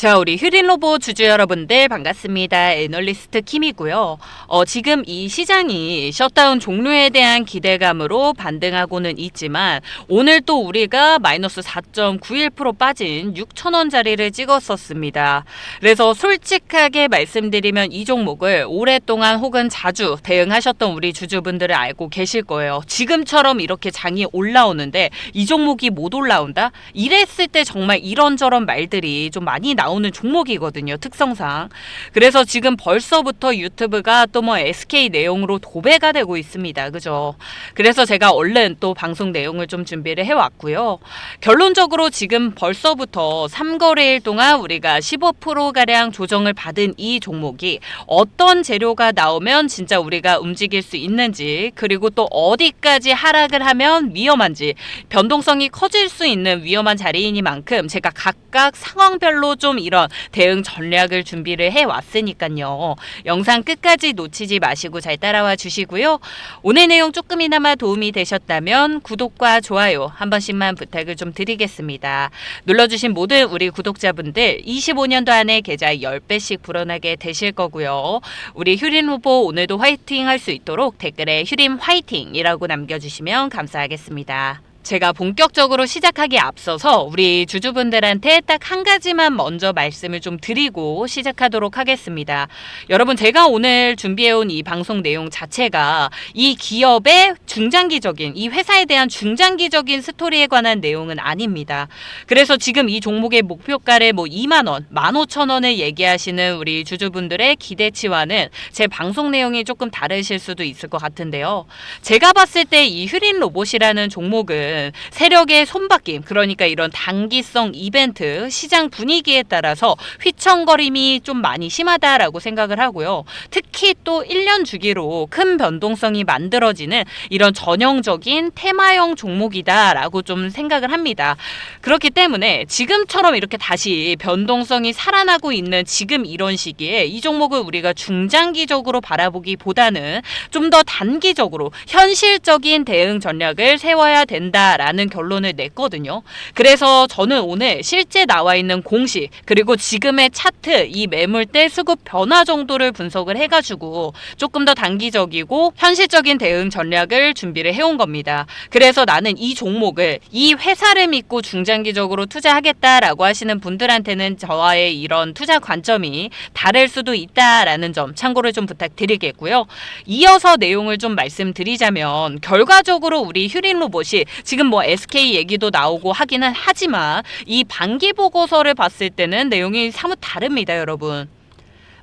자, 우리 휴린로봇 주주 여러분들 반갑습니다. 애널리스트 킴이고요. 지금 이 시장이 셧다운 종료에 대한 기대감으로 반등하고는 있지만 오늘 또 우리가 마이너스 4.91% 빠진 6,000원짜리를 찍었었습니다. 그래서 솔직하게 말씀드리면 이 종목을 오랫동안 혹은 자주 대응하셨던 우리 주주분들은 알고 계실 거예요. 지금처럼 이렇게 장이 올라오는데 이 종목이 못 올라온다? 이랬을 때 정말 이런저런 말들이 좀 많이 나오는 종목이거든요. 특성상. 그래서 지금 벌써부터 유튜브가 또 뭐 SK 내용으로 도배가 되고 있습니다. 그죠? 그래서 제가 얼른 또 방송 내용을 좀 준비를 해왔고요. 결론적으로 지금 벌써부터 3거래일 동안 우리가 15%가량 조정을 받은 이 종목이 어떤 재료가 나오면 진짜 우리가 움직일 수 있는지, 그리고 또 어디까지 하락을 하면 위험한지, 변동성이 커질 수 있는 위험한 자리이니만큼 제가 각각 상황별로 좀 이런 대응 전략을 준비를 해왔으니까요. 영상 끝까지 놓치지 마시고 잘 따라와 주시고요. 오늘 내용 조금이나마 도움이 되셨다면 구독과 좋아요 한 번씩만 부탁을 좀 드리겠습니다. 눌러주신 모든 우리 구독자분들 25년도 안에 계좌 10배씩 불어나게 되실 거고요. 우리 휴린 후보 오늘도 화이팅 할 수 있도록 댓글에 휴린 화이팅이라고 남겨주시면 감사하겠습니다. 제가 본격적으로 시작하기에 앞서서 우리 주주분들한테 딱 한 가지만 먼저 말씀을 좀 드리고 시작하도록 하겠습니다. 여러분, 제가 오늘 준비해온 이 방송 내용 자체가 이 기업의 중장기적인, 이 회사에 대한 중장기적인 스토리에 관한 내용은 아닙니다. 그래서 지금 이 종목의 목표가를 뭐 2만원, 15,000원을 얘기하시는 우리 주주분들의 기대치와는 제 방송 내용이 조금 다르실 수도 있을 것 같은데요. 제가 봤을 때 이 휴린 로봇이라는 종목은 세력의 손바뀜, 그러니까 이런 단기성 이벤트, 시장 분위기에 따라서 휘청거림이 좀 많이 심하다라고 생각을 하고요. 특히 또 1년 주기로 큰 변동성이 만들어지는 이런 전형적인 테마형 종목이다라고 좀 생각을 합니다. 그렇기 때문에 지금처럼 이렇게 다시 변동성이 살아나고 있는 지금 이런 시기에 이 종목을 우리가 중장기적으로 바라보기보다는 좀 더 단기적으로 현실적인 대응 전략을 세워야 된다라는 결론을 냈거든요. 그래서 저는 오늘 실제 나와 있는 공시, 그리고 지금의 차트, 이 매물대 수급 변화 정도를 분석을 해가지고 조금 더 단기적이고 현실적인 대응 전략을 준비를 해온 겁니다. 그래서 나는 이 종목을, 이 회사를 믿고 중장기적으로 투자하겠다라고 하시는 분들한테는 저와의 이런 투자 관점이 다를 수도 있다라는 점 참고를 좀 부탁드리겠고요. 이어서 내용을 좀 말씀드리자면, 결과적으로 우리 휴린 로봇이 지금 뭐 SK 얘기도 나오고 하기는 하지만 이 반기 보고서를 봤을 때는 내용이 사뭇 다릅니다, 여러분.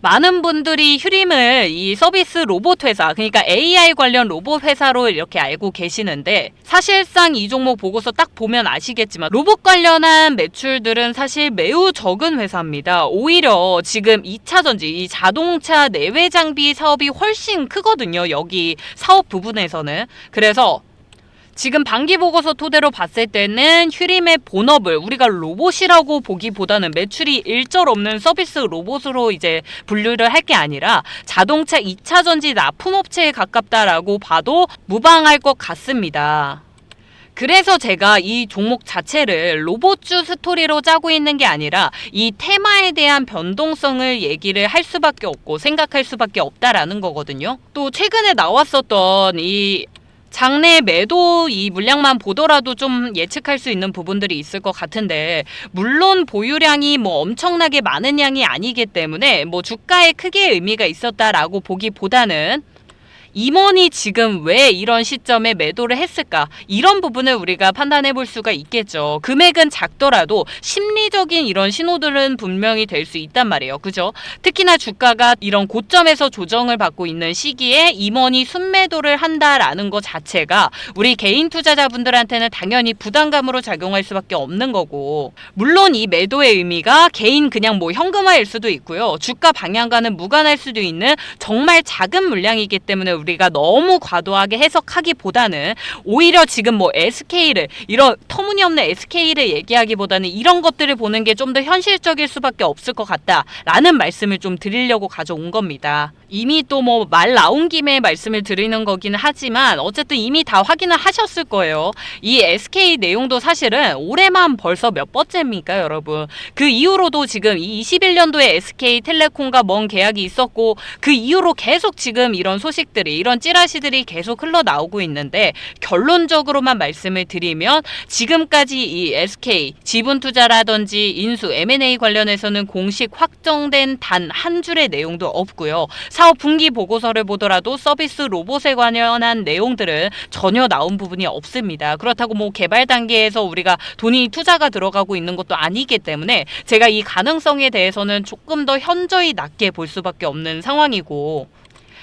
많은 분들이 휴림을 이 서비스 로봇 회사, 그러니까 AI 관련 로봇 회사로 이렇게 알고 계시는데, 사실상 이 종목 보고서 딱 보면 아시겠지만 로봇 관련한 매출들은 사실 매우 적은 회사입니다. 오히려 지금 2차전지, 이 자동차 내외 장비 사업이 훨씬 크거든요, 여기 사업 부분에서는. 그래서 지금 반기 보고서 토대로 봤을 때는 휴림의 본업을 우리가 로봇이라고 보기보다는 매출이 일절 없는 서비스 로봇으로 이제 분류를 할 게 아니라 자동차 2차전지 납품업체에 가깝다라고 봐도 무방할 것 같습니다. 그래서 제가 이 종목 자체를 로봇주 스토리로 짜고 있는 게 아니라 이 테마에 대한 변동성을 얘기를 할 수밖에 없고 생각할 수밖에 없다라는 거거든요. 또 최근에 나왔었던 이 장내 매도 이 물량만 보더라도 좀 예측할 수 있는 부분들이 있을 것 같은데, 물론 보유량이 뭐 엄청나게 많은 양이 아니기 때문에 뭐 주가에 크게 의미가 있었다라고 보기보다는 임원이 지금 왜 이런 시점에 매도를 했을까, 이런 부분을 우리가 판단해 볼 수가 있겠죠. 금액은 작더라도 심리적인 이런 신호들은 분명히 될 수 있단 말이에요. 그죠? 특히나 주가가 이런 고점에서 조정을 받고 있는 시기에 임원이 순매도를 한다라는 것 자체가 우리 개인 투자자분들한테는 당연히 부담감으로 작용할 수밖에 없는 거고, 물론 이 매도의 의미가 개인 그냥 뭐 현금화일 수도 있고요. 주가 방향과는 무관할 수도 있는 정말 작은 물량이기 때문에 우리가 너무 과도하게 해석하기보다는 오히려 지금 뭐 SK를 이런 터무니없는 SK를 얘기하기보다는 이런 것들을 보는 게 좀 더 현실적일 수밖에 없을 것 같다라는 말씀을 좀 드리려고 가져온 겁니다. 이미 또 뭐 말 나온 김에 말씀을 드리는 거기는 하지만 어쨌든 이미 다 확인을 하셨을 거예요. 이 SK 내용도 사실은 올해만 벌써 몇 번째입니까, 여러분? 그 이후로도 지금 이 21년도에 SK텔레콤과 먼 계약이 있었고 그 이후로 계속 지금 이런 소식들이 이런 찌라시들이 계속 흘러나오고 있는데 결론적으로만 말씀을 드리면 지금까지 이 SK 지분 투자라든지 인수 M&A 관련해서는 공식 확정된 단 한 줄의 내용도 없고요. 사업 분기 보고서를 보더라도 서비스 로봇에 관련한 내용들은 전혀 나온 부분이 없습니다. 그렇다고 뭐 개발 단계에서 우리가 돈이 투자가 들어가고 있는 것도 아니기 때문에 제가 이 가능성에 대해서는 조금 더 현저히 낮게 볼 수밖에 없는 상황이고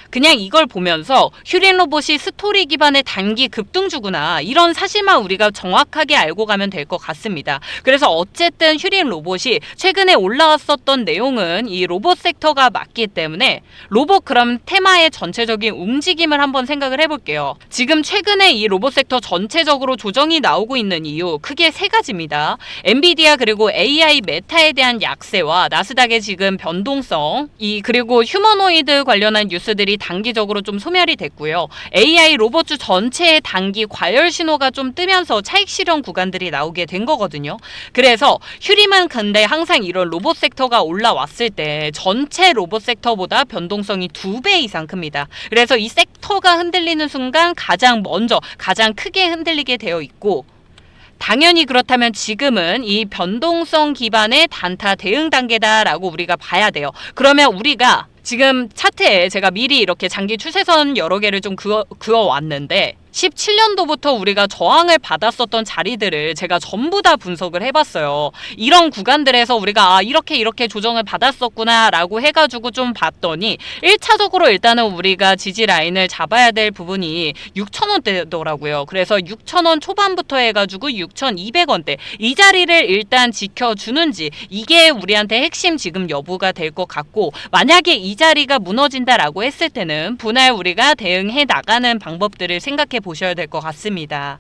그냥 이걸 보면서 휴린 로봇이 스토리 기반의 단기 급등주구나 이런 사실만 우리가 정확하게 알고 가면 될 것 같습니다. 그래서 어쨌든 휴린 로봇이 최근에 올라왔었던 내용은 이 로봇 섹터가 맞기 때문에 로봇 그럼 테마의 전체적인 움직임을 한번 생각을 해볼게요. 지금 최근에 이 로봇 섹터 전체적으로 조정이 나오고 있는 이유 크게 세 가지입니다. 엔비디아 그리고 AI 메타에 대한 약세와 나스닥의 지금 변동성 그리고 휴머노이드 관련한 뉴스들이 단기적으로 좀 소멸이 됐고요. AI 로봇주 전체의 단기 과열 신호가 좀 뜨면서 차익 실현 구간들이 나오게 된 거거든요. 그래서 휴림은 근데 항상 이런 로봇 섹터가 올라왔을 때 전체 로봇 섹터보다 변동성이 2배 이상 큽니다. 그래서 이 섹터가 흔들리는 순간 가장 크게 흔들리게 되어 있고 당연히 그렇다면 지금은 이 변동성 기반의 단타 대응 단계다라고 우리가 봐야 돼요. 그러면 우리가 지금 차트에 제가 미리 이렇게 장기 추세선 여러 개를 좀 그어왔는데 17년도부터 우리가 저항을 받았었던 자리들을 제가 전부 다 분석을 해봤어요. 이런 구간들에서 우리가 이렇게 조정을 받았었구나 라고 해가지고 좀 봤더니 1차적으로 일단은 우리가 지지 라인을 잡아야 될 부분이 6,000원대더라고요. 그래서 6,000원 초반부터 해가지고 6,200원대 이 자리를 일단 지켜주는지 이게 우리한테 핵심 지금 여부가 될 것 같고 만약에 이 자리가 무너진다라고 했을 때는 분할 우리가 대응해 나가는 방법들을 생각해 보셔야 될 것 같습니다.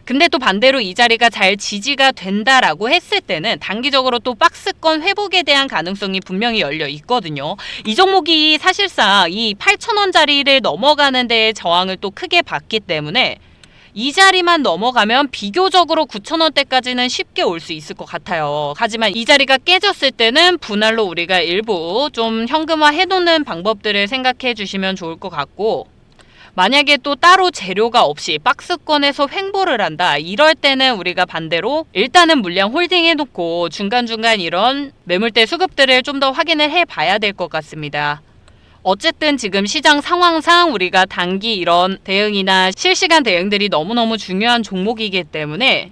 근데 또 반대로 이 자리가 잘 지지가 된다라고 했을 때는 단기적으로 또 박스권 회복에 대한 가능성이 분명히 열려 있거든요. 이 종목이 사실상 이 8,000원 자리를 넘어가는 데에 저항을 또 크게 받기 때문에 이 자리만 넘어가면 비교적으로 9,000원대까지는 쉽게 올 수 있을 것 같아요. 하지만 이 자리가 깨졌을 때는 분할로 우리가 일부 좀 현금화 해놓는 방법들을 생각해 주시면 좋을 것 같고 만약에 또 따로 재료가 없이 박스권에서 횡보를 한다. 이럴 때는 우리가 반대로 일단은 물량 홀딩 해놓고 중간중간 이런 매물대 수급들을 좀 더 확인을 해봐야 될 것 같습니다. 어쨌든 지금 시장 상황상 우리가 단기 이런 대응이나 실시간 대응들이 너무너무 중요한 종목이기 때문에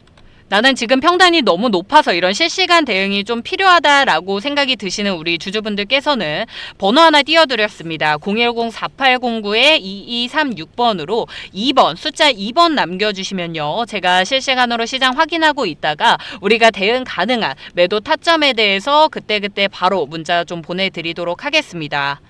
나는 지금 평단이 너무 높아서 이런 실시간 대응이 좀 필요하다라고 생각이 드시는 우리 주주분들께서는 번호 하나 띄워드렸습니다. 010-4809-2236번으로 2번 숫자 2번 남겨주시면요. 제가 실시간으로 시장 확인하고 있다가 우리가 대응 가능한 매도 타점에 대해서 그때그때 바로 문자 좀 보내드리도록 하겠습니다.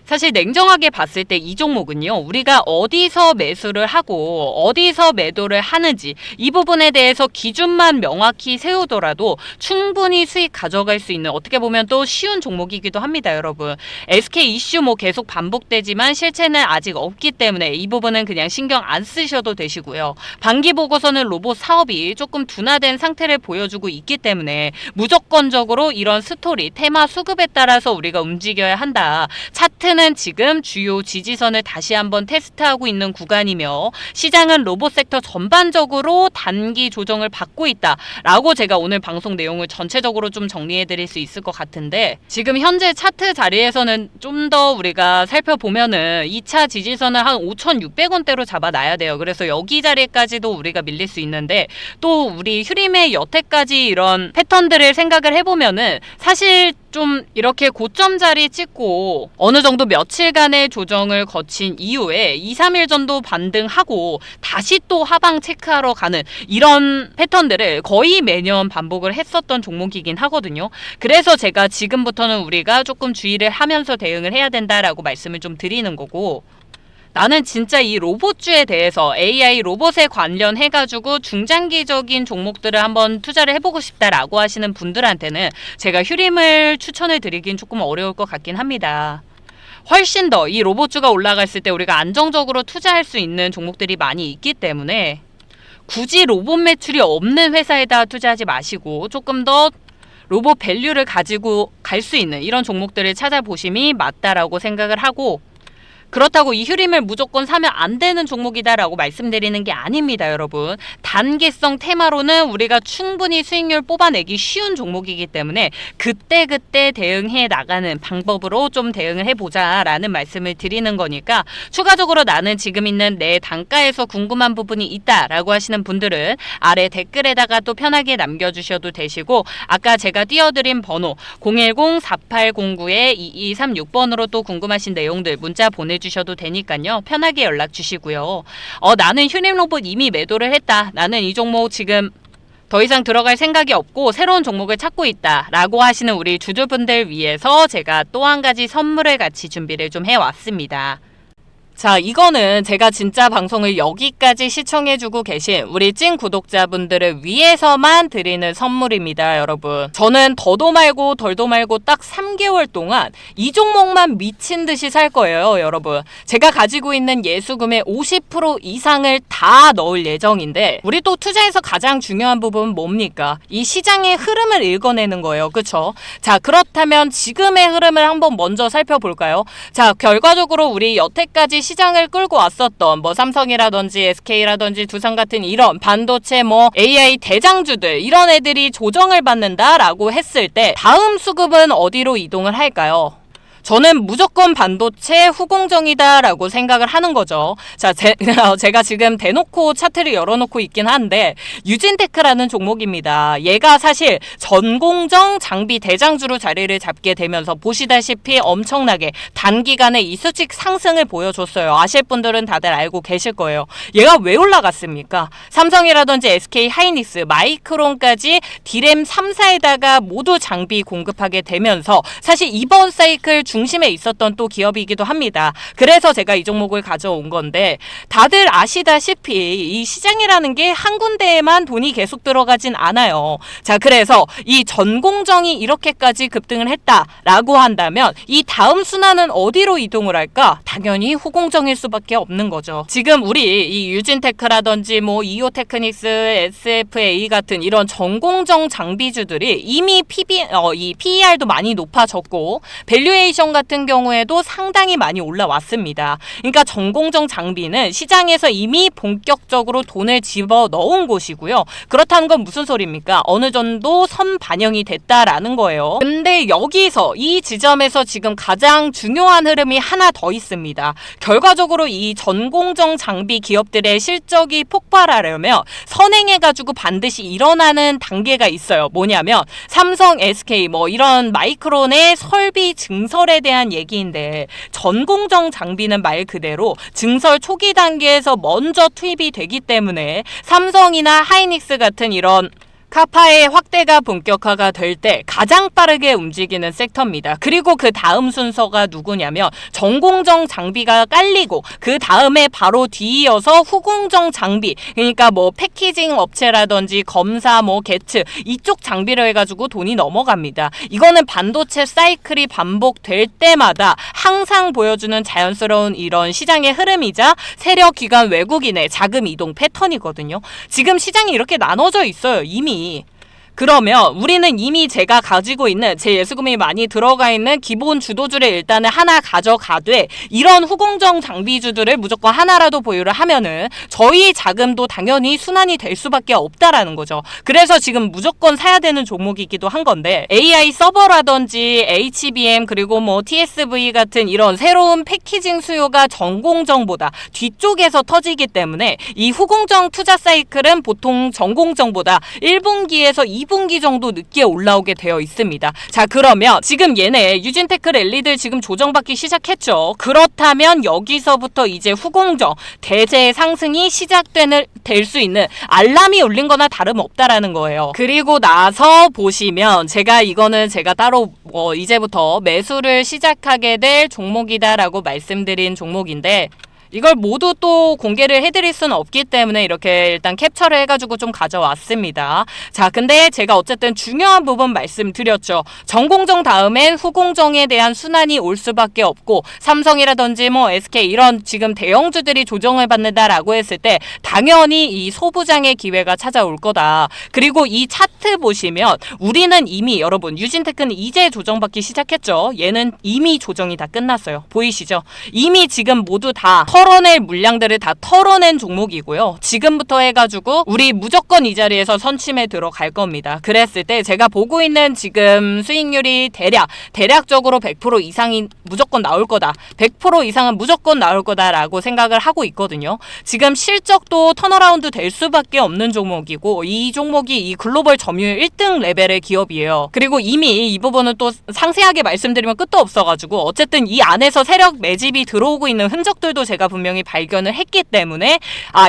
사실 냉정하게 봤을 때 이 종목은요. 우리가 어디서 매수를 하고 어디서 매도를 하는지 이 부분에 대해서 기준만 명확히 세우더라도 충분히 수익 가져갈 수 있는 어떻게 보면 또 쉬운 종목이기도 합니다. 여러분. SK 이슈 뭐 계속 반복되지만 실체는 아직 없기 때문에 이 부분은 그냥 신경 안 쓰셔도 되시고요. 반기 보고서는 로봇 사업이 조금 둔화된 상태를 보여주고 있기 때문에 무조건적으로 이런 스토리, 테마 수급에 따라서 우리가 움직여야 한다. 차트 는 지금 주요 지지선을 다시 한번 테스트하고 있는 구간이며 시장은 로봇 섹터 전반적으로 단기 조정을 받고 있다라고 제가 오늘 방송 내용을 전체적으로 좀 정리해 드릴 수 있을 것 같은데 지금 현재 차트 자리에서는 좀 더 우리가 살펴보면은 2차 지지선을 한 5,600원대로 잡아놔야 돼요. 그래서 여기 자리까지도 우리가 밀릴 수 있는데 또 우리 휴림의 여태까지 이런 패턴들을 생각을 해보면은 사실 좀 이렇게 고점 자리 찍고 어느 정도 며칠간의 조정을 거친 이후에 2, 3일 정도 반등하고 다시 또 하방 체크하러 가는 이런 패턴들을 거의 매년 반복을 했었던 종목이긴 하거든요. 그래서 제가 지금부터는 우리가 조금 주의를 하면서 대응을 해야 된다라고 말씀을 좀 드리는 거고 나는 진짜 이 로봇주에 대해서 AI 로봇에 관련해가지고 중장기적인 종목들을 한번 투자를 해보고 싶다라고 하시는 분들한테는 제가 휴림을 추천을 드리긴 조금 어려울 것 같긴 합니다. 훨씬 더 이 로봇주가 올라갔을 때 우리가 안정적으로 투자할 수 있는 종목들이 많이 있기 때문에 굳이 로봇 매출이 없는 회사에다 투자하지 마시고 조금 더 로봇 밸류를 가지고 갈 수 있는 이런 종목들을 찾아보심이 맞다라고 생각을 하고, 그렇다고 이 휴림을 무조건 사면 안 되는 종목이다라고 말씀드리는 게 아닙니다, 여러분. 단기성 테마로는 우리가 충분히 수익률 뽑아내기 쉬운 종목이기 때문에 그때그때 대응해 나가는 방법으로 좀 대응을 해보자라는 말씀을 드리는 거니까, 추가적으로 나는 지금 있는 내 단가에서 궁금한 부분이 있다라고 하시는 분들은 아래 댓글에다가 또 편하게 남겨주셔도 되시고, 아까 제가 띄워드린 번호 010-4809-2236번으로 또 궁금하신 내용들 문자 보내주셔도 되니까요. 편하게 연락 주시고요. 나는 휴림 로봇 이미 매도를 했다. 나는 이 종목 지금 더 이상 들어갈 생각이 없고 새로운 종목을 찾고 있다 라고 하시는 우리 주주분들 위해서 제가 또 한 가지 선물을 같이 준비를 좀 해왔습니다. 자, 이거는 제가 진짜 방송을 여기까지 시청해주고 계신 우리 찐 구독자분들을 위해서만 드리는 선물입니다, 여러분. 저는 더도 말고 덜도 말고 딱 3개월 동안 이 종목만 미친 듯이 살 거예요, 여러분. 제가 가지고 있는 예수금의 50% 이상을 다 넣을 예정인데, 우리 또 투자에서 가장 중요한 부분은 뭡니까? 이 시장의 흐름을 읽어내는 거예요, 그쵸? 자, 그렇다면 지금의 흐름을 한번 먼저 살펴볼까요? 자, 결과적으로 우리 여태까지 시장을 끌고 왔었던 뭐 삼성이라든지 SK라든지 두산 같은 이런 반도체 뭐 AI 대장주들, 이런 애들이 조정을 받는다라고 했을 때 다음 수급은 어디로 이동을 할까요? 저는 무조건 반도체 후공정이다라고 생각을 하는 거죠. 자, 제가 지금 대놓고 차트를 열어놓고 있긴 한데 유진테크라는 종목입니다. 얘가 사실 전공정 장비 대장주로 자리를 잡게 되면서 보시다시피 엄청나게 단기간에 이 수직 상승을 보여줬어요. 아실 분들은 다들 알고 계실 거예요. 얘가 왜 올라갔습니까? 삼성이라든지 SK 하이닉스, 마이크론까지 디램 3사에다가 모두 장비 공급하게 되면서 사실 이번 사이클 중심에 있었던 또 기업이기도 합니다. 그래서 제가 이 종목을 가져온 건데, 다들 아시다시피 이 시장이라는 게 한 군데에만 돈이 계속 들어가진 않아요. 자, 그래서 이 전공정이 이렇게까지 급등을 했다라고 한다면 이 다음 순환은 어디로 이동을 할까? 당연히 후공정일 수밖에 없는 거죠. 지금 우리 이 유진테크라든지 뭐 이오테크닉스, SFA 같은 이런 전공정 장비주들이 이미 이 PER도 많이 높아졌고 밸류에이션 같은 경우에도 상당히 많이 올라왔습니다. 그러니까 전공정 장비는 시장에서 이미 본격적으로 돈을 집어 넣은 곳이고요. 그렇다는 건 무슨 소리입니까? 어느 정도 선반영이 됐다라는 거예요. 근데 여기서 이 지점에서 지금 가장 중요한 흐름이 하나 더 있습니다. 결과적으로 이 전공정 장비 기업들의 실적이 폭발하려면 선행해가지고 반드시 일어나는 단계가 있어요. 뭐냐면 삼성, SK 뭐 이런 마이크론의 설비 증설에 대한 얘기인데, 전공정 장비는 말 그대로 증설 초기 단계에서 먼저 투입이 되기 때문에 삼성이나 하이닉스 같은 이런 카파의 확대가 본격화가 될 때 가장 빠르게 움직이는 섹터입니다. 그리고 그 다음 순서가 누구냐면 전공정 장비가 깔리고 그 다음에 바로 뒤이어서 후공정 장비, 그러니까 뭐 패키징 업체라든지 검사 뭐 게츠 이쪽 장비를 해가지고 돈이 넘어갑니다. 이거는 반도체 사이클이 반복될 때마다 항상 보여주는 자연스러운 이런 시장의 흐름이자 세력 기관 외국인의 자금 이동 패턴이거든요. 지금 시장이 이렇게 나눠져 있어요, 이미. 그러면 우리는 이미 제가 가지고 있는 제 예수금이 많이 들어가 있는 기본 주도주를 일단은 하나 가져가되, 이런 후공정 장비주들을 무조건 하나라도 보유를 하면은 저희 자금도 당연히 순환이 될 수밖에 없다라는 거죠. 그래서 지금 무조건 사야 되는 종목이기도 한 건데, AI 서버라든지 HBM 그리고 뭐 TSV 같은 이런 새로운 패키징 수요가 전공정보다 뒤쪽에서 터지기 때문에 이 후공정 투자 사이클은 보통 전공정보다 1분기에서 2분기 정도 늦게 올라오게 되어 있습니다. 자, 그러면 지금 얘네 유진테크 랠리들 지금 조정받기 시작했죠. 그렇다면 여기서부터 이제 후공정 대세 상승이 될 수 있는 알람이 울린 거나 다름없다라는 거예요. 그리고 나서 보시면 이거는 제가 따로 이제부터 매수를 시작하게 될 종목이다라고 말씀드린 종목인데, 이걸 모두 또 공개를 해드릴 수는 없기 때문에 이렇게 일단 캡처를 해가지고 좀 가져왔습니다. 자, 근데 제가 어쨌든 중요한 부분 말씀드렸죠. 전공정 다음엔 후공정에 대한 순환이 올 수밖에 없고 삼성이라든지 뭐 SK 이런 지금 대형주들이 조정을 받는다라고 했을 때 당연히 이 소부장의 기회가 찾아올 거다. 그리고 이 차트 보시면 우리는 이미 여러분 유진테크는 이제 조정받기 시작했죠. 얘는 이미 조정이 다 끝났어요. 보이시죠? 이미 지금 모두 다 털어낼 물량들을 다 털어낸 종목이고요. 지금부터 해가지고 우리 무조건 이 자리에서 선침에 들어갈 겁니다. 그랬을 때 제가 보고 있는 지금 수익률이 대략적으로 100% 이상이 무조건 나올 거다. 100% 이상은 무조건 나올 거다라고 생각을 하고 있거든요. 지금 실적도 턴어라운드 될 수밖에 없는 종목이고 이 종목이 이 글로벌 점유율 1등 레벨의 기업이에요. 그리고 이미 이 부분은 또 상세하게 말씀드리면 끝도 없어가지고 어쨌든 이 안에서 세력 매집이 들어오고 있는 흔적들도 제가 분명히 발견을 했기 때문에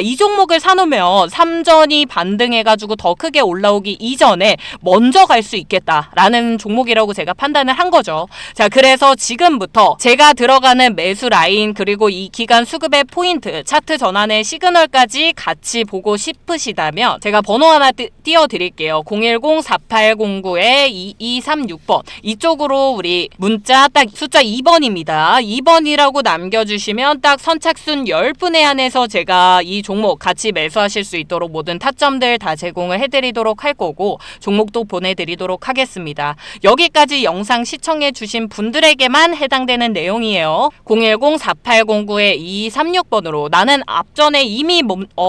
이 종목을 사놓으면 삼전이 반등해가지고 더 크게 올라오기 이전에 먼저 갈 수 있겠다라는 종목이라고 제가 판단을 한 거죠. 자, 그래서 지금부터 제가 들어가는 매수 라인 그리고 이 기간 수급의 포인트 차트 전환의 시그널까지 같이 보고 싶으시다면 제가 번호 하나 띄워드릴게요. 010-4809-2236번 이쪽으로 우리 문자 딱 숫자 2번입니다. 2번이라고 남겨주시면 딱 선착순 10분에 한해서 제가 이 종목 같이 매수하실 수 있도록 모든 타점들 다 제공을 해드리도록 할 거고 종목도 보내드리도록 하겠습니다. 여기까지 영상 시청해주신 분들에게만 해당되는 내용이에요. 010-4809-2236번으로 나는 앞전에 이미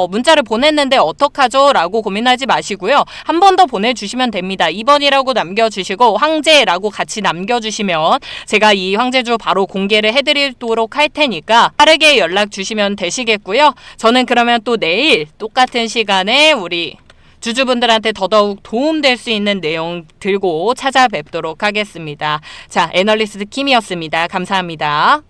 문자를 보냈는데 어떡하죠? 라고 고민하지 마시고요. 한 번 더 보내주시면 됩니다. 2번이라고 남겨주시고 황제라고 같이 남겨주시면 제가 이 황제주 바로 공개를 해드리도록 할 테니까 빠르게 연락 주시면 되시겠고요. 저는 그러면 또 내일 똑같은 시간에 우리 주주분들한테 더더욱 도움될 수 있는 내용 들고 찾아뵙도록 하겠습니다. 자, 애널리스트 킴이었습니다. 감사합니다.